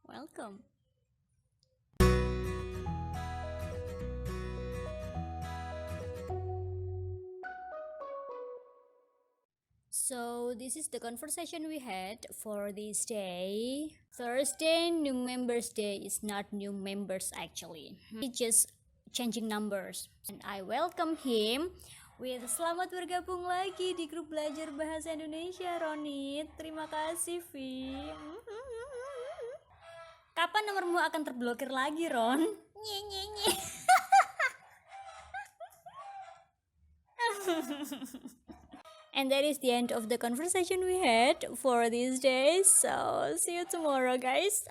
Welcome. So this is the conversation we had for this day. Thursday, new members day is not new members actually. It's just changing numbers. And I welcome him with selamat bergabung lagi di grup belajar bahasa Indonesia, Ronit. Terima kasih, Vi. Kapan nomormu akan terblokir lagi, Ron? Nye nye nye. And that is the end of the conversation we had for these days. So see you tomorrow, guys.